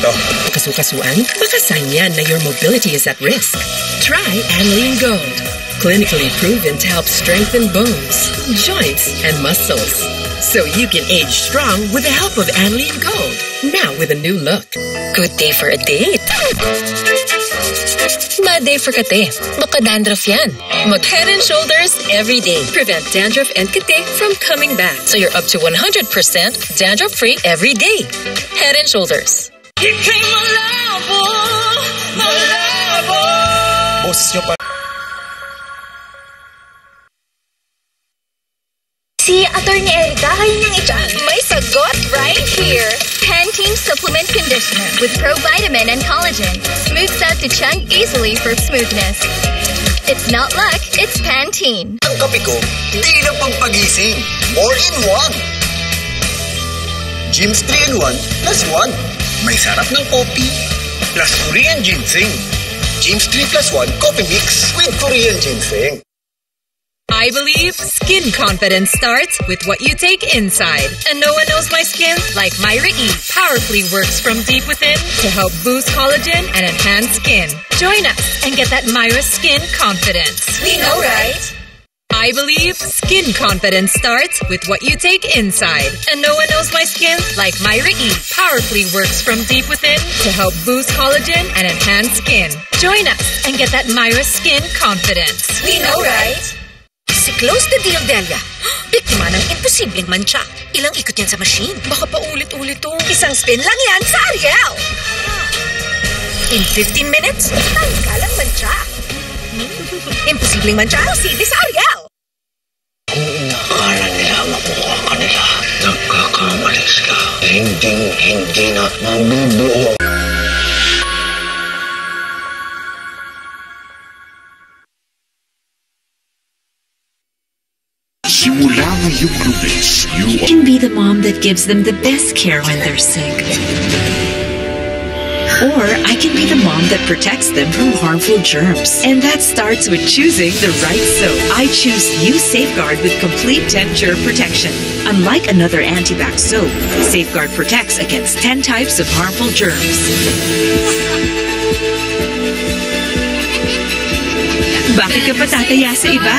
ito. Kasukasuan, baka sign yan na your mobility is at risk. Try Anlene Gold. Clinically proven to help strengthen bones, joints, and muscles. So you can age strong with the help of Anlene Gold. Now with a new look. Good day for a date. Bad day for kate. Baka dandruff yan. Mag Head and Shoulders every day. Prevent dandruff and kate from coming back. So you're up to 100% dandruff-free every day. Head and Shoulders. Boses nyo pa. Si Atty. Erica, kaya niyang i-chat. May sagot right here. Pantene Supplement Conditioner with Pro-Vitamin and Collagen. Smooths out to chunk easily for smoothness. It's not luck, it's Pantene. Ang kape ko, di na pagpagising. More in one. Gyms 3-in-1 plus 1. May sarap ng kopi plus Korean ginseng. Gyms 3 plus 1 coffee mix with Korean ginseng. I believe skin confidence starts with what you take inside. And no one knows my skin like Myra E. Powerfully works from deep within to help boost collagen and enhance skin. Join us and get that Myra skin confidence. We know, right? I believe skin confidence starts with what you take inside. And no one knows my skin like Myra E. Powerfully works from deep within to help boost collagen and enhance skin. Join us and get that Myra skin confidence. We know, right? Si Close the Deal Delia. Biktima ng imposibleng mancha. Ilang ikot yan sa machine. Baka pa ulit-ulit to. Isang spin lang yan sa Ariel. In 15 minutes, tanggalang mancha. Imposibleng mancha ang CD sa Ariel. Kung nakakala nila makuha ka nila, nagkakamali sila. Hindi na mabubuo. Simula ngayong Lunes, you can be the mom that gives them the best care when they're sick. Or I can be the mom that protects them from harmful germs. And that starts with choosing the right soap. I choose new Safeguard with complete 10-germ protection. Unlike another antibac soap, Safeguard protects against 10 types of harmful germs. Bakit ka pa tataya sa iba?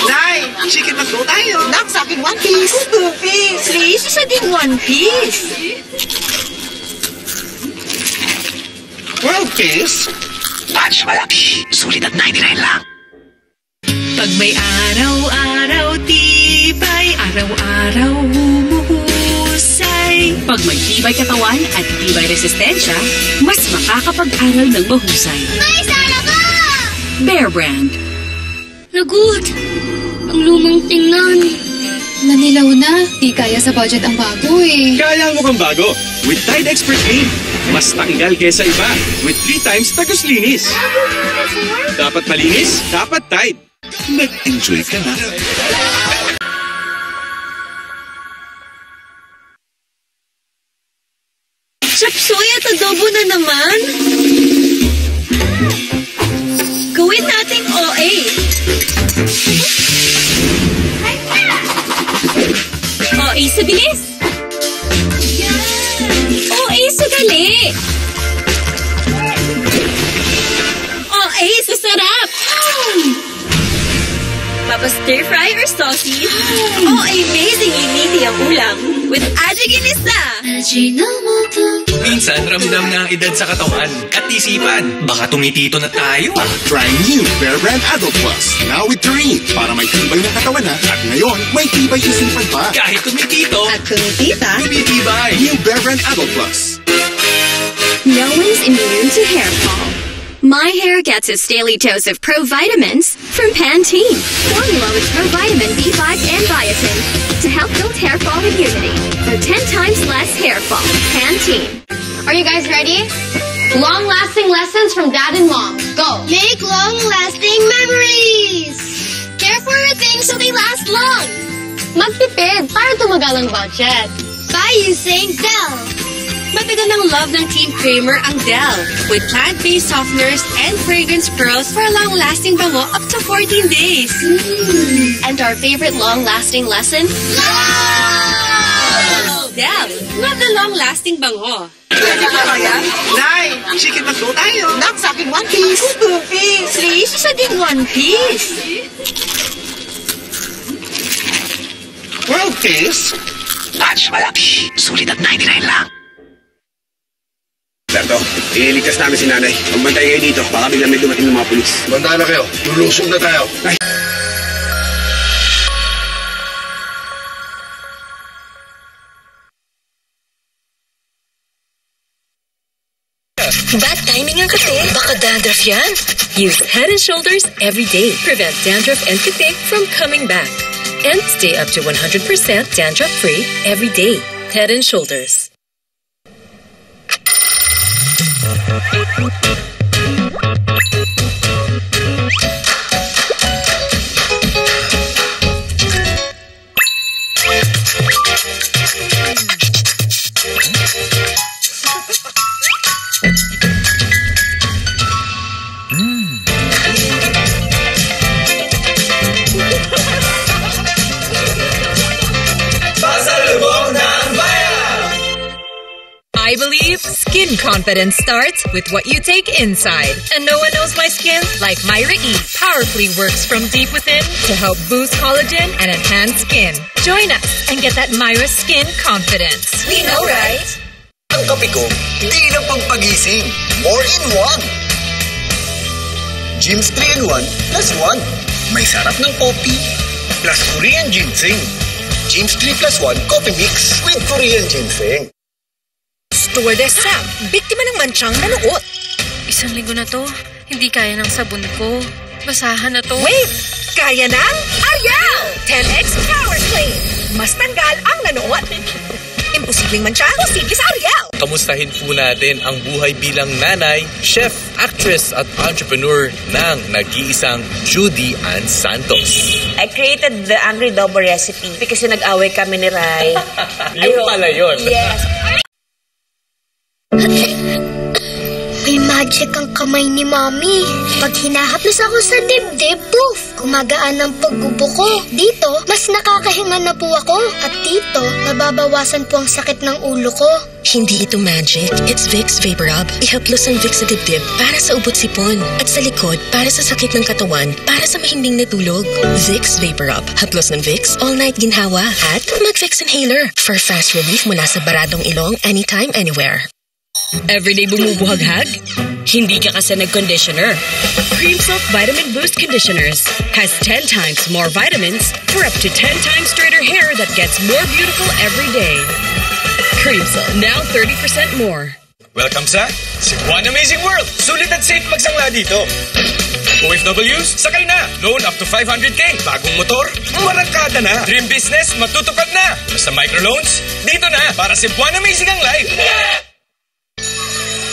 Nay, chicken McDo tayo. Nak, sa akin 1 piece. 2 piece. Please, isa din 1 piece. 12 piece? Batch malaki. Sulit at 99 lang. Pag may araw-araw tibay, araw-araw humuhusay. Pag may tibay katawan at tibay resistensya, mas makakapag-aral ng mahusay. May sala ka! Bear Brand. Lagot! Ang lumang tingnan. Nanilaw na. Di kaya sa budget ang bago eh. Kaya mo kang bago with Tide Expert Clean. Mas tanggal kesa iba with 3 times tagos-linis. Dapat malinis, dapat Tide. Nag-enjoy ka na. Chapsoy at adobo na naman. Gawin nating OA. OA sa bilis. OA sa dali. OA sa sarap. Papa stir fry or saucy? OA amazingly meaty ang ulam with Ajiginisa. Minsan, ramdam na ang edad sa katawan at isipan. Baka tumitito na tayo. Try new Bear Brand Adult Plus. Now with Terrain. Para may tibay na katawan na. At ngayon, may tibay isipan pa. Kahit tumitito at tumitita, tumitibay. New Bear Brand Adult Plus. No one's immune to hair fall. My hair gets its daily dose of Pro-Vitamins from Pantene. Formula with Pro-Vitamin B5 and biotin to help build hair fall immunity for 10 times less hair fall. Pantene. Are you guys ready? Long-lasting lessons from Dad and Mom. Go! Make long-lasting memories! Care for your things so they last long. Magtipid para tumagal ang budget. By using Dell. Matagal ng love ng Team Kramer ang Dell with plant-based softeners and fragrance pearls for a long-lasting bango up to 14 days. And our favorite long-lasting lesson? Love! Del. Not the long-lasting bango. Pwede ba kaya? Nay, chicken McDo tayo. Nak, sa akin 1 piece. 2 piece. Please, isa din 1 piece. 12 piece? Batch malaki. Sulit at 99 lang. Berto, iligtas namin si nanay. Magbantay kayo dito. Baka bigla may dumating ng mga pulis. Banda na kayo. Lulusog na tayo. Ay. Bad timing ang kate. Baka dandruff yan. Use Head & Shoulders every day. Prevent dandruff and kate from coming back. And stay up to 100% dandruff-free every day. Head & Shoulders. I believe skin confidence starts with what you take inside. And no one knows my skin like Myra E. Powerfully works from deep within to help boost collagen and enhance skin. Join us and get that Myra skin confidence. We know, right? Ang kape ko, di lang pagpagising. More in one. Gyms 3-in-1 plus 1. May sarap ng coffee plus Korean ginseng. Gyms 3+1 coffee mix with Korean ginseng. Stewardess Sam, biktima ng mansyang nanuot. Isang linggo na to. Hindi kaya ng sabon ko. Basahan na to. Wait! Kaya ng Ariel! 10X Power Clean. Mas tanggal ang nanuot. Imposibleng mansya, posible sa Ariel. Kamustahin po natin ang buhay bilang nanay, chef, actress at entrepreneur ng nag-iisang Judy Ann Santos. I created the Angry Double recipe kasi nag-away kami ni Rai. Yung pala yun. Yes. May magic ang kamay ni Mommy. Pag hinahaplos ako sa dibdib, poof! Gumagaan ang pagbubuko. Dito, mas nakakahinga na po ako. At dito, nababawasan po ang sakit ng ulo ko. Hindi ito magic. It's Vicks VapoRub. Ihaplos ang Vicks sa dibdib para sa ubot sipon. At sa likod, para sa sakit ng katawan, para sa mahimbing na tulog. Vicks VapoRub. Haplos ng Vicks, all-night ginhawa. At mag-Vicks Inhaler for fast relief mula sa baradong ilong anytime, anywhere. Everyday bumubuhaghag? Hindi ka kasi nag-conditioner. Cream Silk Vitamin Boost Conditioners has 10 times more vitamins for up to 10 times straighter hair that gets more beautiful every day. Cream Silk, now 30% more. Welcome sa Cebuan Amazing World! Sulit at safe magsangla dito. OFWs, sakay na! Loan up to 500k. Bagong motor, marangkada na. Dream business, matutupad na. Basta microloans, dito na. Para Cebuan Amazing ang life. Yeah!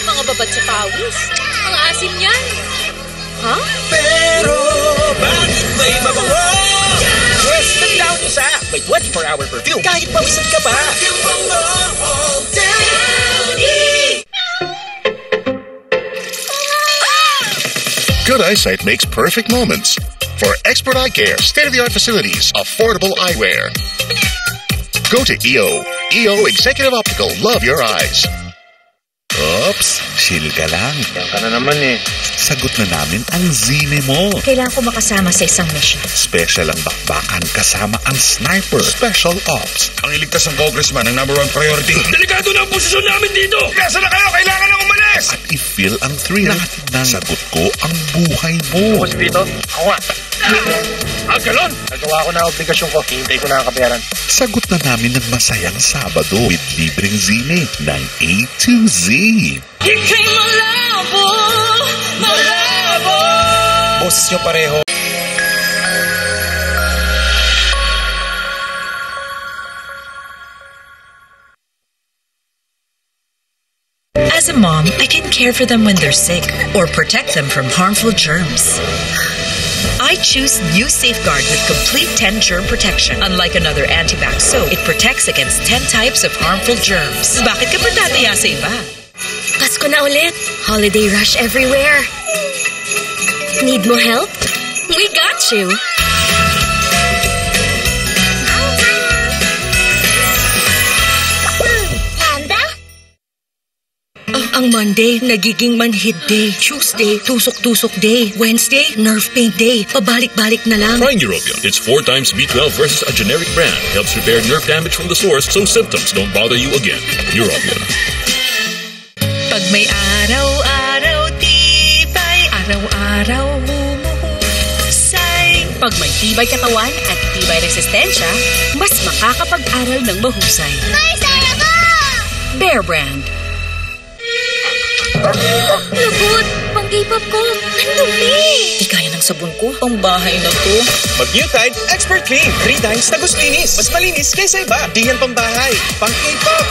Mga babad sa pawis. Ang asim niyan. Ha? Pero, bakit may mabango? Yes, naglaon isa. May 24-hour perfume. Kahit pawisan ka pa. Good eyesight makes perfect moments. For expert eye care, state-of-the-art facilities, affordable eyewear. Go to EO. EO Executive Optical. Love your eyes. Oops, chill ka lang. Yan ka na naman eh. Sagot na namin ang zine mo. Kailangan ko makasama sa isang mission. Special ang bakbakan kasama ang sniper. Special Ops. Ang iligtas ng congressman ang #1 priority. Delikado na ang posisyon namin dito! Nasa na kayo? Kailangan nang umalis! At i-feel ang thrill ng sagot ko ang buhay mo. Ako si Vito. Ako nga. Galon! Nagawa ko na obligasyon ko. Hintay ko na ang kabayaran. Sagot na namin ng masayang Sabado with libreng zine ng A to Z. Ika'y malabo, malabo. Boses nyo pareho. As a mom, I can care for them when they're sick or protect them from harmful germs. I choose new Safeguard with complete 10 germ protection. Unlike another antibac soap, it protects against 10 types of harmful germs. Bakit ka pa tataya sa iba? Pasko na ulit. Holiday rush everywhere. Need mo help? We got you. Ang Monday, nagiging manhid day. Tuesday, tusok-tusok day. Wednesday, nerve pain day. Pabalik-balik na lang. Try Neurobion. It's 4 times B12 versus a generic brand. Helps repair nerve damage from the source so symptoms don't bother you again. Neurobion. Pag may araw-araw tibay, araw-araw humuhusay. Pag may tibay katawan at tibay resistensya, mas makakapag-aral ng mahusay. May saya ko! Bear Brand. Lagot! Pang-K-pop ko! Ang dumi! Di kaya ng sabon ko. Ang bahay na to. Mag New Tide Expert Clean. 3 times tagos linis. Mas malinis kaysa iba. Di yan pambahay. Pang K-pop.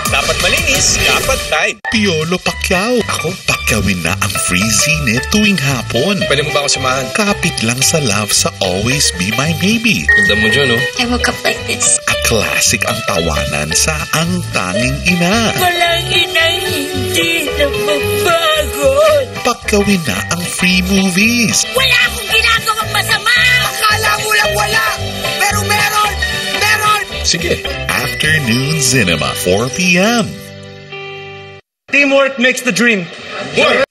Dapat malinis, dapat Tide. Piolo Pacquiao. Ako, pakyawin na ang free zine tuwing hapon. Pwede mo ba ako samahan? Kapit lang sa love sa Always Be My Maybe. Ganda mo dyan, oh. I woke up like this. A classic ang tawanan sa Ang Tanging Ina. Walang inang hindi na mapagod. Pakyawin na ang free movies. Wala akong ginagawang masama! Akala mo lang wala! Pero meron! Meron! Sige. Afternoon Cinema, 4 p.m. Teamwork makes the dream work!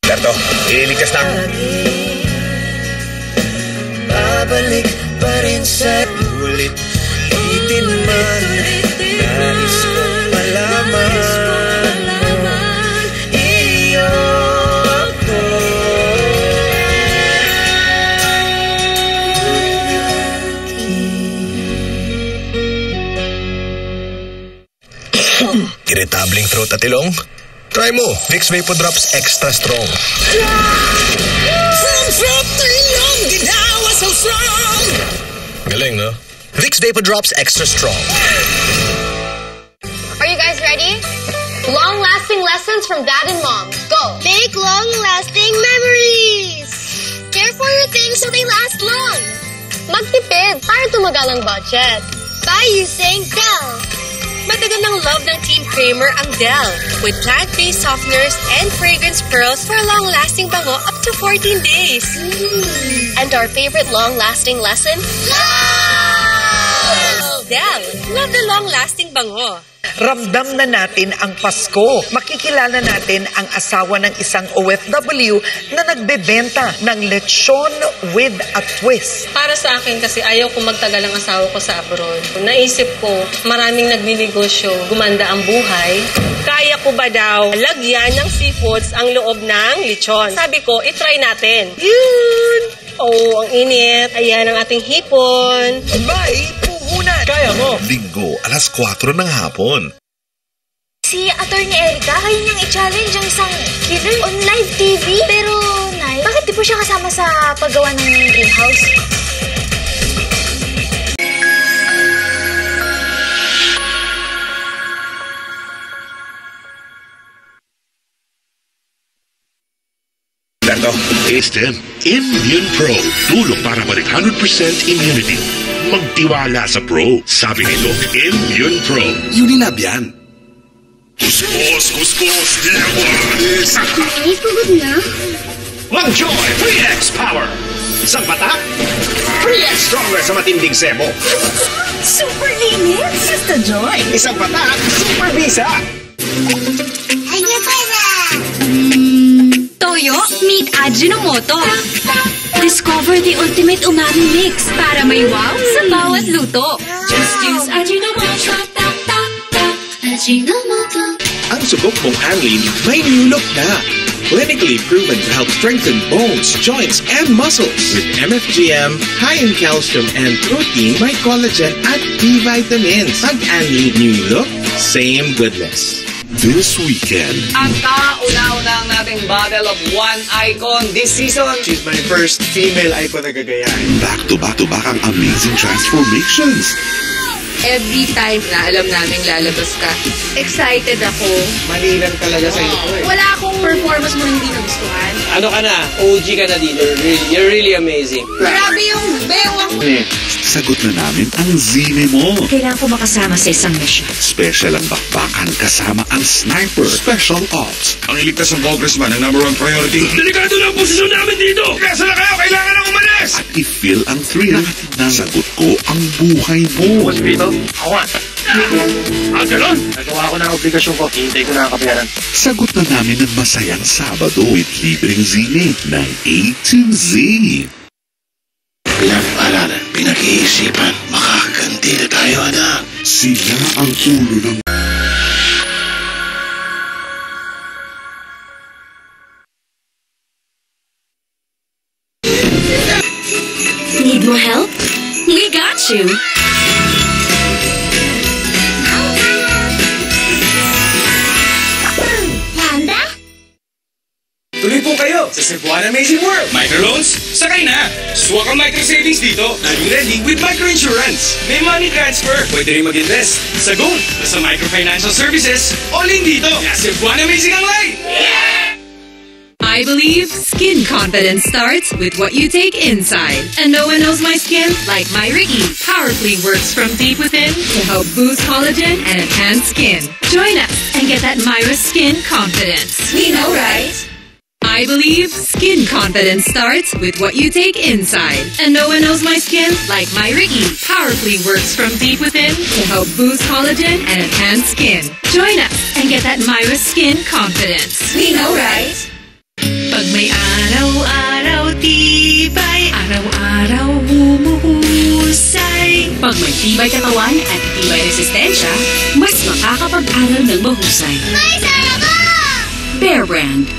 Berto, iligtas na. Babalik pa rin sa ulit-ulitin man. Nais kong malaman. Iyo ako. Irritabling throat at ilong? Try mo, Vicks Vapor Drops Extra Strong. From throat to ilong, ginawa so strong. Galing, no? Vicks Vapor Drops Extra Strong. Are you guys ready? Long-lasting lessons from Dad and Mom. Go! Make long-lasting memories. Care for your things so they last long. Magtipid para tumagal ang budget. By using Dell. Matagal ng love ng Team Kramer ang Dell with plant-based softeners and fragrance pearls for a long-lasting bango up to 14 days. And our favorite long-lasting lesson? Love! Dell, love the long-lasting bango. Ramdam na natin ang Pasko. Makikilala natin ang asawa ng isang OFW na nagbebenta ng lechon with a twist. Para sa akin kasi ayaw ko magtagal ang asawa ko sa abroad. Naisip ko, maraming nagninegosyo, gumanda ang buhay. Kaya ko ba daw lagyan ng seafoods ang loob ng lechon? Sabi ko, itry natin. Yun! Oh, ang init. Ayan ang ating hipon. Abay, puhunan! Kaya mo! Linggo, alas 4 ng hapon. Si Attorney Erica, kaya niyang i-challenge ang isang killer on live TV. Pero, Nay, bakit di po siya kasama sa paggawa ng greenhouse? Berto, Taste Immune Pro. Tulong para balik 100% immunity. Magtiwala sa Pro. Sabi nito, Immune Pro. Unilab yan. Kuskus, kuskus, diyawalis. Nay, pagod na. Mag-joy 3X Power! Isang patak, 3X Stronger sa matinding sebo. Super linis! Sister Joy! Isang patak, Super Bisa! Toyo, meet Ajinomoto. Discover the ultimate umami mix para may wow sa bawat luto. Just use Ajinomoto. Ajinomoto. Ang subok mong Anlin may new look na. Clinically proven to help strengthen bones, joints, and muscles. With MFGM, high in calcium and protein, may collagen at B vitamins. Ang Anlin new look, same goodness. This weekend, Ang kauna-unang nating battle of one icon this season. She's my first female icon na gagayahin. back-to-back ang amazing transformations. Every time na alam namin lalabas ka, excited ako. Mali lang talaga sa iyo. Wala akong performance mo hindi nagustuhan. Ano ka na? OG ka na dito. You're really amazing. Grabe yung bewang. Sagot na namin ang zine mo. Kailangan ko makasama sa isang mission. Special ang bakbakan kasama ang sniper. Special Ops. Ang iligtas ng congressman ang number 1 priority. Delikado na ang posisyon namin dito! Kesa na kayo, kailangan ng umalis! At i-feel ang thrill na sagot ko ang buhay mo. Mosquito, awan. Ganon? Nagawa ko na ang obligasyon ko. Hintay ko na ang kabayaran. Sagot na namin ng masayang Sabado with libreng zine ng A to Z. Pinag-aralan, pinag-iisipan, makakaganti na tayo, anak. Sila ang ulo ng... Need more help? We got you! Panda? Tuloy po kayo sa Cebuana Amazing World. Microloans, sakay na! Swak ang micro savings dito. Laging ready with microinsurance. May money transfer. Pwede rin mag-invest sa gold. Sa microfinancial services, all in dito. Kaya Cebuana Amazing ang life! I believe skin confidence starts with what you take inside. And no one knows my skin like my Ricky. Powerfully works from deep within to help boost collagen and enhance skin. Join us and get that Myra skin confidence. We know, right? I believe skin confidence starts with what you take inside. And no one knows my skin like my Ricky. Powerfully works from deep within to help boost collagen and enhance skin. Join us and get that Myra skin confidence. We know, right? Pag may araw-araw tibay, araw-araw humuhusay. Pag may tibay katawan at tibay resistensya, mas makakapag-aral ng mahusay. May saya ka! Bear Brand.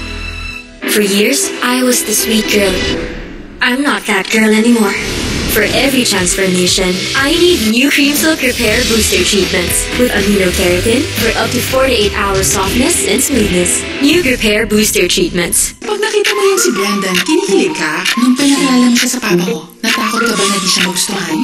For years, I was the sweet girl. I'm not that girl anymore. For every transformation, I need new Cream Silk Repair Booster Treatments with amino-keratin for up to 4 to 8 hours softness and smoothness. New Repair Booster Treatments. Pag nakita mo yung si Brandon, kinikilig ka? Nung pinakilala mo siya sa papa mo, natakot ka ba na di siya magustuhan?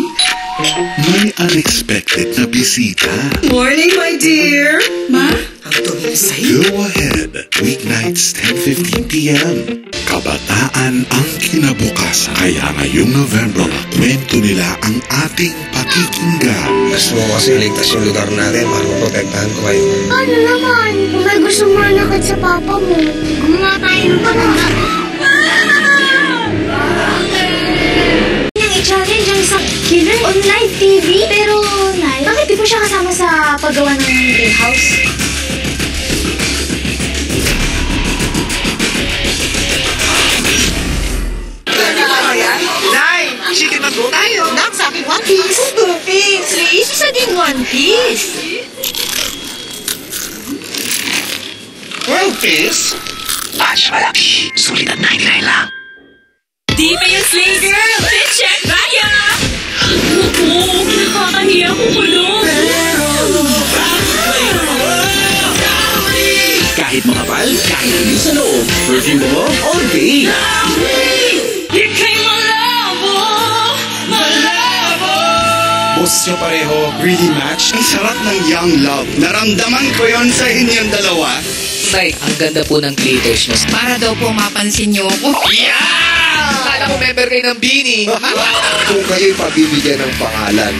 May unexpected na bisita. Morning, my dear! Ma? Ang dumi na sa'yo. Go ahead. Weeknights, 10:15 p.m. Kabataan ang kinabukasan. Kaya ngayong November, kwento nila ang ating pakikinggan. Gusto mo kasi ligtas yung lugar natin para maprotektahan ko kayo. Ano naman? Kung may gusto mo manakit sa papa mo, gumawa tayo ng paraan. I-challenge ang isang killer on live TV. Pero, Nay, bakit di po siya kasama sa paggawa ng greenhouse? Nay! Chicken na go tayo! Nak, sa akin, One Piece. Two Piece. Please, isa din One Piece. World Peace? Mas malaki. Sulitan 99 lang. Di ba yung slay girl? Check Raya! Oo, nakakahiya ko kulong. Kahit makapal, kahit hindi sa loob. Perfume mo, all day. Ika'y malabo, malabo. Boses nyo pareho, really match. Ang sarap ng young love. Naramdaman ko yon sa inyong dalawa. Tay, ang ganda po ng glitters nyo. Para daw po mapansin niyo ako. Yeah! Kala ko member kayo ng Bini. Kung kayo'y pabibigyan ng pangalan,